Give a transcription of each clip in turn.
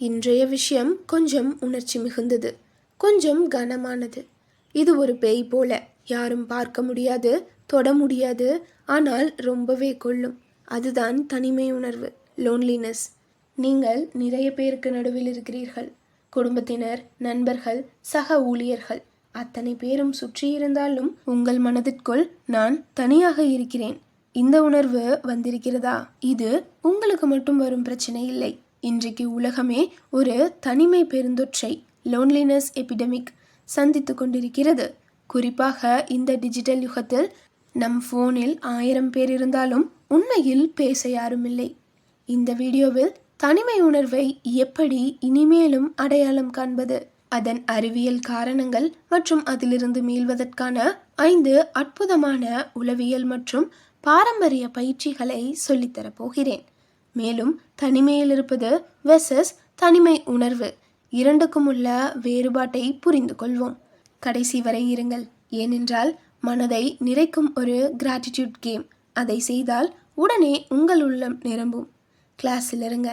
இன்றைய விஷயம் கொஞ்சம் உணர்ச்சி மிகுந்தது, கொஞ்சம் கனமானது. இது ஒரு பேய் போல, யாரும் பார்க்க முடியாது, தொட முடியாது, ஆனால் ரொம்பவே கொள்ளும். அதுதான் தனிமை உணர்வு, லோன்லினஸ். நீங்கள் நிறைய பேருக்கு நடுவில் இருக்கிறீர்கள். குடும்பத்தினர், நண்பர்கள், சக ஊழியர்கள் அத்தனை பேரும் சுற்றி இருந்தாலும் உங்கள் மனதிற்குள் நான் தனியாக இருக்கிறேன். இந்த உணர்வு வந்திருக்கிறதா? இது உங்களுக்கு மட்டும் வரும் பிரச்சனை இல்லை. இன்றைக்கு உலகமே ஒரு தனிமை பெருந்தொற்றை, லோன்லினஸ் எபிடமிக் சந்தித்து கொண்டிருக்கிறது. குறிப்பாக இந்த டிஜிட்டல் யுகத்தில் நம் ஃபோனில் 1000 பேர் இருந்தாலும் உண்மையில் பேச யாரும் இல்லை. இந்த வீடியோவில் தனிமை உணர்வை எப்படி இனிமேலும் அடையாளம் காண்பது, அதன் அறிவியல் காரணங்கள் மற்றும் அதிலிருந்து மீள்வதற்கான 5 அற்புதமான உளவியல் மற்றும் பாரம்பரிய பயிற்சிகளை சொல்லித்தரப்போகிறேன். மேலும் தனிமையில் இருப்பது வெர்சஸ் தனிமை உணர்வு இரண்டுக்கும் உள்ள வேறுபாட்டை புரிந்து கொள்வோம். கடைசி வரை இருங்கள், ஏனென்றால் மனதை நிறைக்கும் ஒரு கிராட்டிடியூட் கேம். அதை செய்தால் உடனே உங்கள் உள்ளம் நிரம்பும். கிளாஸில் இருங்க.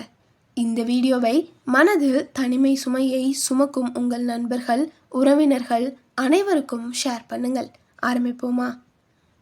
இந்த வீடியோவை மனதில் தனிமை சுமையை சுமக்கும் உங்கள் நண்பர்கள், உறவினர்கள் அனைவருக்கும் ஷேர் பண்ணுங்கள். ஆரம்பிப்போமா?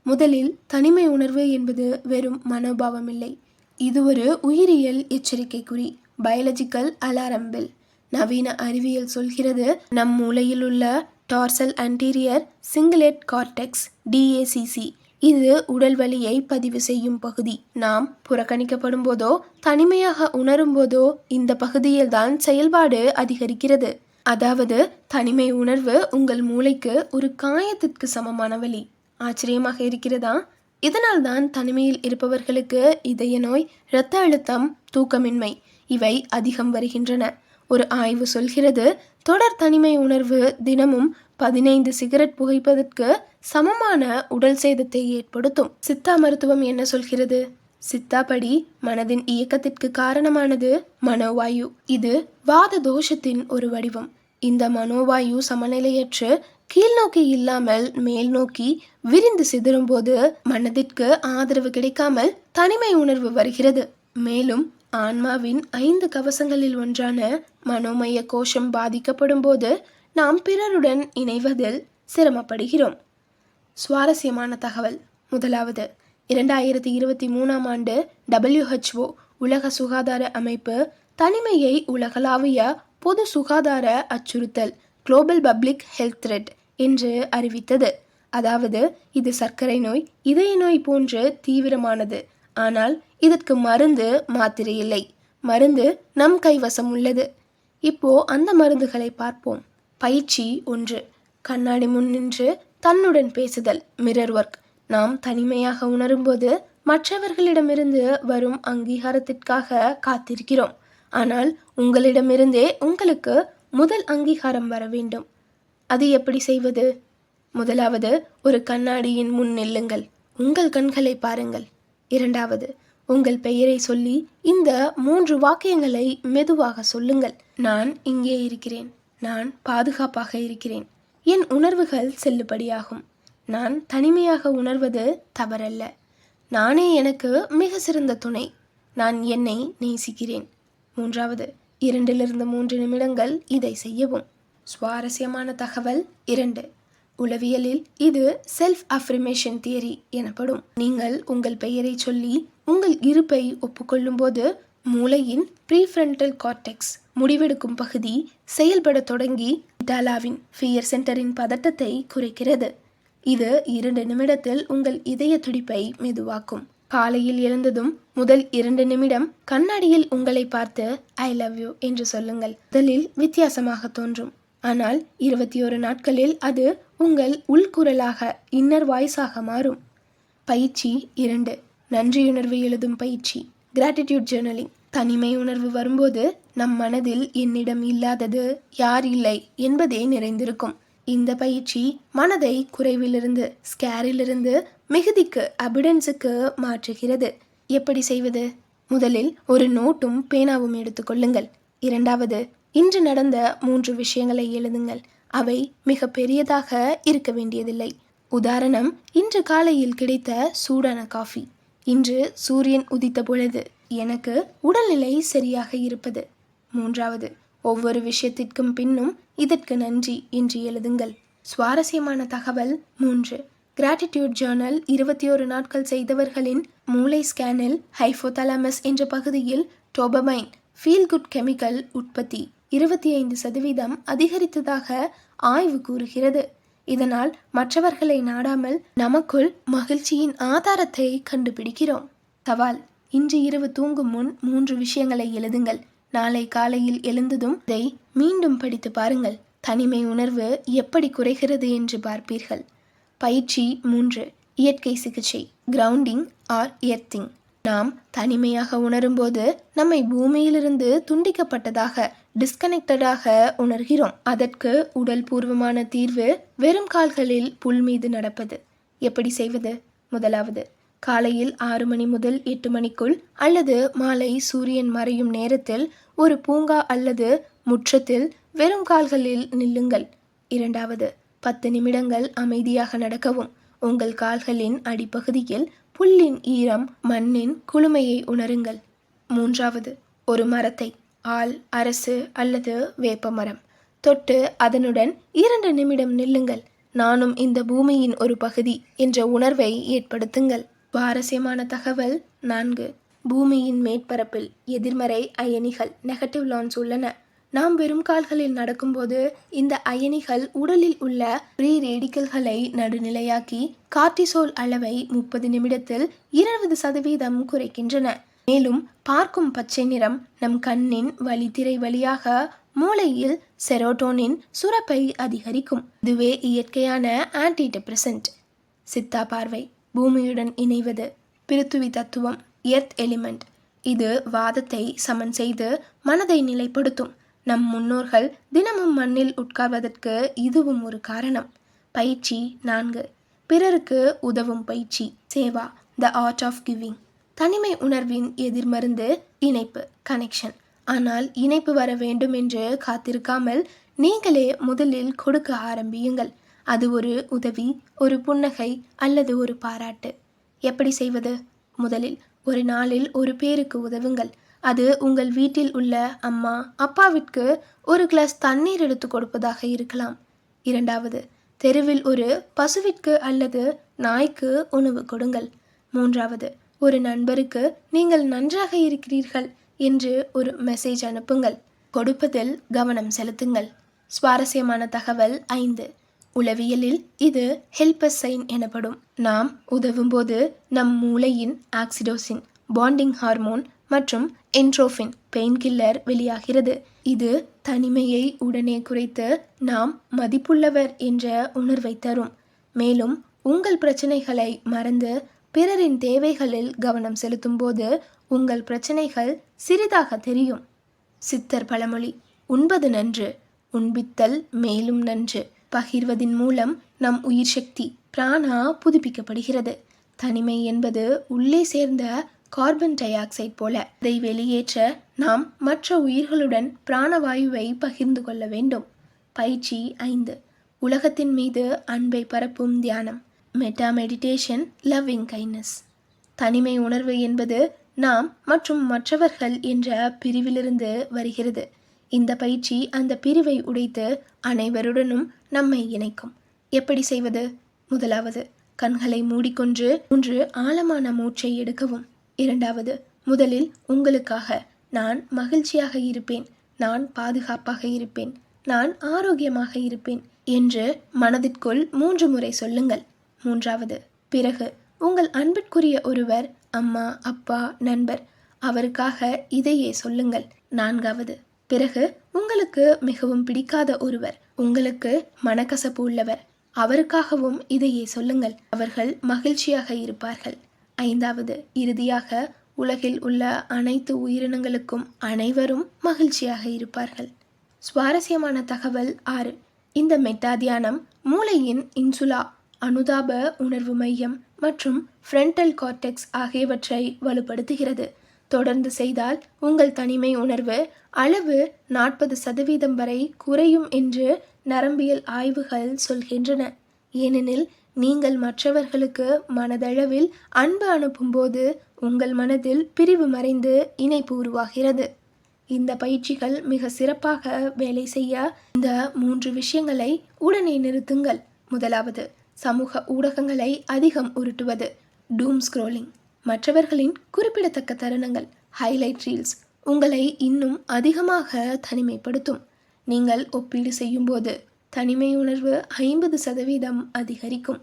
முதலில் தனிமை உணர்வு என்பது வெறும் மனோபாவம் இல்லை. இது ஒரு உயிரியல் எச்சரிக்கை குறி, பயாலஜிக்கல் அலாரம் பெல். நவீன அறிவியல் சொல்கிறது, நம் மூளையில் உள்ள dorsal anterior cingulate cortex DACC இது உடல் வலியை பதிவு செய்யும் பகுதி. நாம் புறக்கணிக்கப்படும் போதோ தனிமையாக உணரும் போதோ இந்த பகுதியில் தான் செயல்பாடு அதிகரிக்கிறது. அதாவது தனிமை உணர்வு உங்கள் மூளைக்கு ஒரு காயத்திற்கு சமமான வலி. ஆச்சரியமாக இருக்கிறதா? இதனால் தான் தனிமையில் இருப்பவர்களுக்கு இதய நோய், இரத்த அழுத்தம், தூக்கமின்மை இவை அதிகம் வருகின்றன. ஒரு ஆய்வு சொல்கிறது, தொடர் தனிமை உணர்வு தினமும் 15 சிகரெட் புகைப்பதற்கு சமமான உடல் சேதத்தை ஏற்படுத்தும். சித்தா மருத்துவம் என்ன சொல்கிறது? சித்தா படி மனதின் இயக்கத்திற்கு காரணமானது மனோவாயு. இது வாத தோஷத்தின் ஒரு வடிவம். இந்த மனோவாயு சமநிலையற்று கீழ்நோக்கி இல்லாமல் மேல் நோக்கி விரிந்து சிதறும் போது மனதிற்கு ஆதரவு கிடைக்காமல் தனிமை உணர்வு வருகிறது. மேலும் ஆன்மாவின் 5 கவசங்களில் ஒன்றான மனோமய கோஷம் பாதிக்கப்படும் போது நாம் பிறருடன் இணைவதில் சிரமப்படுகிறோம். சுவாரஸ்யமான தகவல். முதலாவது, 2023ஆம் ஆண்டு WHO உலக சுகாதார அமைப்பு தனிமையை உலகளாவிய பொது சுகாதார அச்சுறுத்தல், குளோபல் பப்ளிக் ஹெல்த் த்ரெட் என்று அறிவித்தது. அதாவது இது சர்க்கரை நோய், இதய நோய் போன்று தீவிரமானது. ஆனால் இதற்கு மருந்து, மாத்திரை இல்லை. மருந்து நம் கைவசம் உள்ளது. இப்போ அந்த மருந்துகளை பார்ப்போம். பயிற்சி 1, கண்ணாடி முன் நின்று தன்னுடன் பேசுதல், மிரர் ஒர்க். நாம் தனிமையாக உணரும்போது மற்றவர்களிடமிருந்து வரும் அங்கீகாரத்திற்காக காத்திருக்கிறோம். ஆனால் உங்களிடமிருந்தே உங்களுக்கு முதல் அங்கீகாரம் வர வேண்டும். அது எப்படி செய்வது? முதலாவது, ஒரு கண்ணாடியின் முன் நில்லுங்கள். உங்கள் கண்களை பாருங்கள். இரண்டாவது, உங்கள் பெயரை சொல்லி இந்த 3 வாக்கியங்களை மெதுவாக சொல்லுங்கள். நான் இங்கே இருக்கிறேன். நான் பாதுகாப்பாக இருக்கிறேன். என் உணர்வுகள் செல்லுபடியாகும். நான் தனிமையாக உணர்வது தவறல்ல. நானே எனக்கு மிக சிறந்த துணை. நான் என்னை நேசிக்கிறேன். மூன்றாவது, 2 நிமிடங்கள் இதை செய்யவும். சுவாரஸ்யமான தகவல் 2. உளவியலில் இது செல்ஃப் அஃப்ரிமேஷன் தியரி எனப்படும். நீங்கள் உங்கள் பெயரை சொல்லி உங்கள் இருப்பை ஒப்புக்கொள்ளும் போது மூளையின் ப்ரீஃப்ரண்டல் கார்டெக்ஸ், முடிவெடுக்கும் பகுதி செயல்பட தொடங்கி டாலாவின் ஃபியர் சென்டரின் பதட்டத்தை குறைக்கிறது. இது 2 நிமிடத்தில் உங்கள் இதய துடிப்பை மெதுவாக்கும். காலையில் எழுந்ததும் முதல் 2 நிமிடம் கண்ணாடியில் உங்களை பார்த்து ஐ லவ் யூ என்று சொல்லுங்கள். முதலில் வித்தியாசமாக தோன்றும். ஆனால் 21 நாட்களில் அது உங்கள் உள்குரலாக, இன்னர் வாய்ஸாக மாறும். பயிற்சி 2, நன்றியுணர்வு எழுதும் பயிற்சி, கிராட்டிடியூட் ஜேர்னலிங். தனிமை உணர்வு வரும்போது நம் மனதில் என்னிடம் இல்லாதது யார் இல்லை என்பதே நிறைந்திருக்கும். இந்த பயிற்சி மனதை குறைவிலிருந்து, ஸ்கேரிலிருந்து மிகுதிக்கு, அபிடன்ஸுக்கு மாற்றுகிறது. எப்படி செய்வது? முதலில் ஒரு நோட்டும் பேனாவும் எடுத்துக்கொள்ளுங்கள். இரண்டாவது, இன்று நடந்த 3 விஷயங்களை எழுதுங்கள். அவை மிக பெரியதாக இருக்க வேண்டியதில்லை. உதாரணம், இன்று காலையில் கிடைத்த சூடான காஃபி. இன்று சூரியன் உதித்த பொழுது எனக்கு உடல்நிலை சரியாக இருப்பது. மூன்றாவது, ஒவ்வொரு விஷயத்திற்கும் பின்னும் இதற்கு நன்றி என்று எழுதுங்கள். சுவாரஸ்யமான தகவல் 3. கிராட்டிடியூட் ஜேர்னல் 21 நாட்கள் செய்தவர்களின் மூளை ஸ்கேனில் ஹைபோதலாமஸ் என்ற பகுதியில் டோபமைன் ஃபீல் குட் கெமிக்கல் உற்பத்தி 25% அதிகரித்ததாக ஆய்வு கூறுகிறது. இதனால் மற்றவர்களை நாடாமல் நமக்குள் மகிழ்ச்சியின் ஆதாரத்தை கண்டுபிடிக்கிறோம். சவால்: இன்று இரவு தூங்கும் முன் 3 விஷயங்களை எழுதுங்கள். நாளை காலையில் எழுந்ததும் இதை மீண்டும் படித்து பாருங்கள். தனிமை உணர்வு எப்படி குறைகிறது என்று பார்ப்பீர்கள். பயிற்சி 3. இயற்கை சிகிச்சை கிரவுண்டிங் ஆர் எர்த்திங். நாம் தனிமையாக உணரும்போது நம்மை பூமியிலிருந்து துண்டிக்கப்பட்டதாக டிஸ்கனெக்டடாக உணர்கிறோம். அதற்கு உடல் பூர்வமான தீர்வு வெறும் கால்களில் புல் மீது நடப்பது. எப்படி செய்வது? முதலாவது, காலையில் 6 மணி முதல் 8 மணிக்குள் அல்லது மாலை சூரியன் மறையும் நேரத்தில் ஒரு பூங்கா அல்லது முற்றத்தில் வெறும் கால்களில் நில்லுங்கள். இரண்டாவது, 10 நிமிடங்கள் அமைதியாக நடக்கவும். உங்கள் கால்களின் அடிப்பகுதியில் புல்லின் ஈரம், மண்ணின் குளுமையை உணருங்கள். மூன்றாவது, ஒரு மரத்தை, ஆல், அரசு அல்லது வேப்ப மரம் தொட்டு அதனுடன் 2 நிமிடம் நில்லுங்கள். நானும் இந்த பூமியின் ஒரு பகுதி என்ற உணர்வை ஏற்படுத்துங்கள். சுவாரஸ்யமான தகவல் 4. பூமியின் மேற்பரப்பில் எதிர்மறை அயனிகள் நெகட்டிவ் லான்ஸ் உள்ளன. நாம் வெறும் கால்களில் நடக்கும்போது இந்த அயனிகள் உடலில் உள்ள ஃப்ரீ ரேடிக்கல்களை நடுநிலையாக்கி கார்டிசோல் அளவை 30 நிமிடத்தில் 20% குறைக்கின்றன. மேலும் பார்க்கும் பச்சை நிறம் நம் கண்ணின் வழித்திரை வழியாக மூளையில் செரோட்டோனின் சுரப்பை அதிகரிக்கும். இதுவே இயற்கையான ஆன்டி டிப்ரெசன்ட். சித்தா பார்வை பூமியுடன் இணைவது. பிருத்துவி தத்துவம் எர்த் எலிமெண்ட். இது வாதத்தை சமன் செய்து மனதை நிலைப்படுத்தும். நம் முன்னோர்கள் தினமும் மண்ணில் உட்கார்வதற்கு இதுவும் ஒரு காரணம். பயிற்சி 4. பிறருக்கு உதவும் பயிற்சி seva the art of giving. தனிமை உணர்வின் எதிர்மருந்து இணைப்பு கனெக்ஷன். ஆனால் இணைப்பு வர வேண்டும் என்று காத்திருக்காமல் நீங்களே முதலில் கொடுக்க ஆரம்பியுங்கள். அது ஒரு உதவி, ஒரு புன்னகை அல்லது ஒரு பாராட்டு. எப்படி செய்வது? முதலில் ஒரு நாளில் ஒரு பேருக்கு உதவுங்கள். அது உங்கள் வீட்டில் உள்ள அம்மா அப்பாவிற்கு ஒரு கிளாஸ் தண்ணீர் எடுத்து கொடுப்பதாக இருக்கலாம். இரண்டாவது, தெருவில் ஒரு பசுவிற்கு அல்லது நாய்க்கு உணவு கொடுங்கள். மூன்றாவது, ஒரு நண்பருக்கு நீங்கள் நன்றாக இருக்கிறீர்கள் என்று ஒரு மெசேஜ் அனுப்புங்கள். கொடுப்பதில் கவனம் செலுத்துங்கள். சுவாரஸ்யமான தகவல் 5. உளவியலில் இது ஹெல்பஸ் சைன் எனப்படும். நாம் உதவும்போது நம் மூளையின் ஆக்சிடோசின் பாண்டிங் ஹார்மோன் மற்றும் என்ட்ரோஃபின் பெயின் கில்லர் வெளியாகிறது. இது தனிமையை உடனே குறைத்து நாம் மதிப்புள்ளவர் என்ற உணர்வை தரும். மேலும் உங்கள் பிரச்சனைகளை மறந்து பிறரின் தேவைகளில் கவனம் செலுத்தும் போது உங்கள் பிரச்சனைகள் சிறிதாக தெரியும். சித்தர் பழமொழி: உண்பது நன்று, உண்பித்தல் மேலும் நன்று. பகிர்வதின் மூலம் நம் உயிர் சக்தி பிராணா புதுப்பிக்கப்படுகிறது. தனிமை என்பது உள்ளே சேர்ந்த கார்பன் டை ஆக்சைடு போல. இதை வெளியேற்ற நாம் மற்ற உயிர்களுடன் பிராணவாயுவை பகிர்ந்து கொள்ள வேண்டும். பயிற்சி 5. உலகத்தின் மீது அன்பை பரப்பும் தியானம் மெட்டா மெடிடேஷன் லவ்விங் கைண்ட்னஸ். தனிமை உணர்வு என்பது நாம் மற்றும் மற்றவர்கள் என்ற பிரிவிலிருந்து வருகிறது. இந்த பயிற்சி அந்த பிரிவை உடைத்து அனைவருடனும் நம்மை இணைக்கும். எப்படி செய்வது? முதலாவது, கண்களை மூடிக்கொண்டு 3 ஆழமான மூச்சை எடுக்கவும். இரண்டாவது, முதலில் உங்களுக்காக நான் மகிழ்ச்சியாக இருப்பேன், நான் பாதுகாப்பாக இருப்பேன், நான் ஆரோக்கியமாக இருப்பேன் என்று மனதிற்குள் 3 முறை சொல்லுங்கள். மூன்றாவது, பிறகு உங்கள் அன்பிற்குரிய ஒருவர், அம்மா, அப்பா, நண்பர், அவருக்காக இதையே சொல்லுங்கள். நான்காவது, பிறகு உங்களுக்கு மிகவும் பிடிக்காத ஒருவர், உங்களுக்கு மனக்கசப்பு உள்ளவர், அவருக்காகவும் இதையே சொல்லுங்கள். அவர்கள் மகிழ்ச்சியாக இருப்பார்கள். ஐந்தாவது, இறுதியாக உலகில் உள்ள அனைத்து உயிரினங்களுக்கும் அனைவரும் மகிழ்ச்சியாக இருப்பார்கள். சுவாரஸ்யமான தகவல் 6. இந்த மெட்டா தியானம் மூளையின் இன்சுலா, அனுதாப உணர்வு மையம் மற்றும் ஃப்ரண்டல் கார்டெக்ஸ் ஆகியவற்றை வலுப்படுத்துகிறது. தொடர்ந்து செய்தால் உங்கள் தனிமை உணர்வு அளவு 40% வரை குறையும் என்று நரம்பியல் ஆய்வுகள் சொல்கின்றன. ஏனெனில் நீங்கள் மற்றவர்களுக்கு மனதளவில் அன்பு அனுப்பும்போது உங்கள் மனதில் பிரிவு மறைந்து இணைப்பு உருவாகிறது. இந்த பயிற்சிகள் மிக சிறப்பாக வேலை செய்ய இந்த 3 விஷயங்களை உடனே நிறுத்துங்கள். முதலாவது, சமூக ஊடகங்களை அதிகம் உருட்டுவது, டூம் ஸ்க்ரோலிங். மற்றவர்களின் குறிப்பிடத்தக்க தருணங்கள், ஹைலைட் ரீல்ஸ் உங்களை இன்னும் அதிகமாக தனிமைப்படுத்தும். நீங்கள் ஒப்பீடு செய்யும்போது தனிமை உணர்வு 50% அதிகரிக்கும்.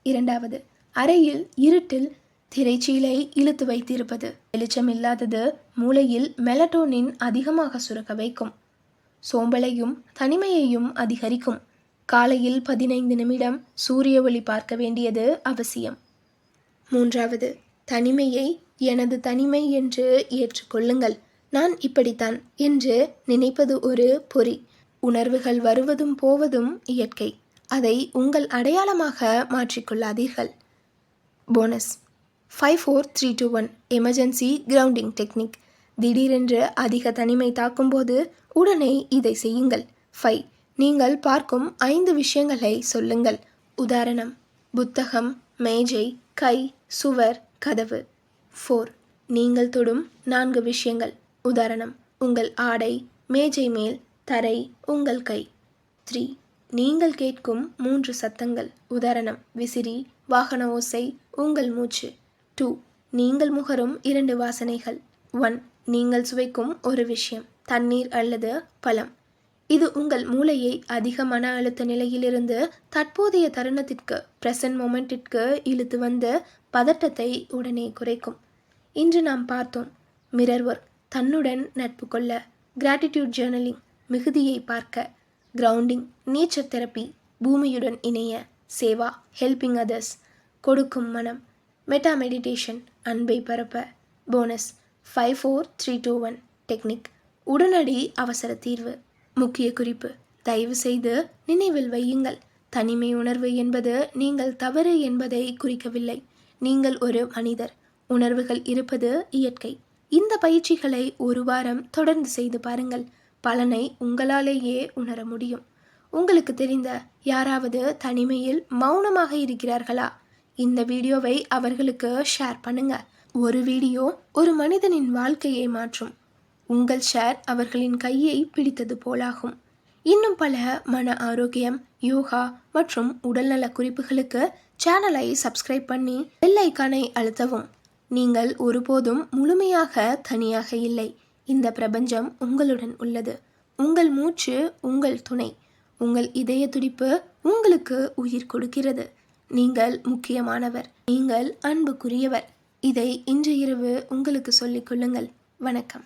இரண்டாவது, அறையில் இருட்டில் திரைச்சீலை இழுத்து வைத்திருப்பது. வெளிச்சம் இல்லாதது மூளையில் மெலட்டோனின் அதிகமாக சுரக்க வைக்கும். சோம்பலையும் தனிமையையும் அதிகரிக்கும். காலையில் 15 நிமிடம் சூரிய ஒளி பார்க்க வேண்டியது அவசியம். மூன்றாவது, தனிமையை எனது தனிமை என்று ஏற்றுக்கொள்ளுங்கள். நான் இப்படித்தான் என்று நினைப்பது ஒரு பொறி. உணர்வுகள் வருவதும் போவதும் இயற்கை. அதை உங்கள் அடையாளமாக மாற்றிக்கொள்ளாதீர்கள். Bonus 5-4-3-2-1 emergency grounding technique. திடீரென்று அதிக தனிமை தாக்கும்போது உடனே இதை செய்யுங்கள். 5. நீங்கள் பார்க்கும் 5 விஷயங்களை சொல்லுங்கள். உதாரணம், புத்தகம், மேஜை, கை, சுவர், கதவு. 4. நீங்கள் தொடும் 4 விஷயங்கள். உதாரணம், உங்கள் ஆடை, மேஜை மேல், தரை, உங்கள் கை. 3. நீங்கள் கேட்கும் 3 சத்தங்கள். உதாரணம், விசிறி, வாகன ஓசை, உங்கள் மூச்சு. 2. நீங்கள் முகரும் 2 வாசனைகள். 1. நீங்கள் சுவைக்கும் ஒரு விஷயம், தண்ணீர் அல்லது பழம். இது உங்கள் மூளையை அதிக மன அழுத்த நிலையிலிருந்து தற்போதைய தருணத்திற்கு, பிரசன்ட் மொமெண்டிற்கு இழுத்து வந்து பதட்டத்தை உடனே குறைக்கும். இன்று நாம் பார்த்தோம், மிரர் ஒர்க், தன்னுடன் நட்பு கொள்ள, கிராட்டிடியூட் ஜேர்னலிங், மிகுதியை பார்க்க, கிரவுண்டிங், நேச்சர் தெரப்பி, பூமியுடன் இணைய, சேவா, ஹெல்பிங் அதர்ஸ், கொடுக்கும் மனம், மெட்டா மெடிடேஷன், அன்பை பரப்ப. போனஸ் 5-4-3-2-1 டெக்னிக், உடனடி அவசர தீர்வு. முக்கிய குறிப்பு, தயவு செய்து நினைவில் வையுங்கள், தனிமை உணர்வு என்பது நீங்கள் தவறு என்பதை குறிக்கவில்லை. நீங்கள் ஒரு மனிதர். உணர்வுகள் இருப்பது இயற்கை. இந்த பயிற்சிகளை 1 வாரம் தொடர்ந்து செய்து பாருங்கள். பலனை உங்களாலேயே உணர முடியும். உங்களுக்கு தெரிந்த யாராவது தனிமையில் மௌனமாக இருக்கிறார்களா? இந்த வீடியோவை அவர்களுக்கு ஷேர் பண்ணுங்க. ஒரு வீடியோ ஒரு மனிதனின் வாழ்க்கையை மாற்றும். உங்கள் ஷேர் அவர்களின் கையை பிடித்தது போலாகும். இன்னும் பல மன ஆரோக்கியம், யோகா மற்றும் உடல்நல குறிப்புகளுக்கு சேனலை சப்ஸ்கிரைப் பண்ணி பெல் ஐகானை அழுத்தவும். நீங்கள் ஒருபோதும் முழுமையாக தனியாக இல்லை. இந்த பிரபஞ்சம் உங்களுடன் உள்ளது. உங்கள் மூச்சு உங்கள் துணை. உங்கள் இதய துடிப்பு உங்களுக்கு உயிர் கொடுக்கிறது. நீங்கள் முக்கியமானவர். நீங்கள் அன்புக்குரியவர். இதை இன்று இரவு உங்களுக்கு சொல்லிக் கொள்ளுங்கள். வணக்கம்.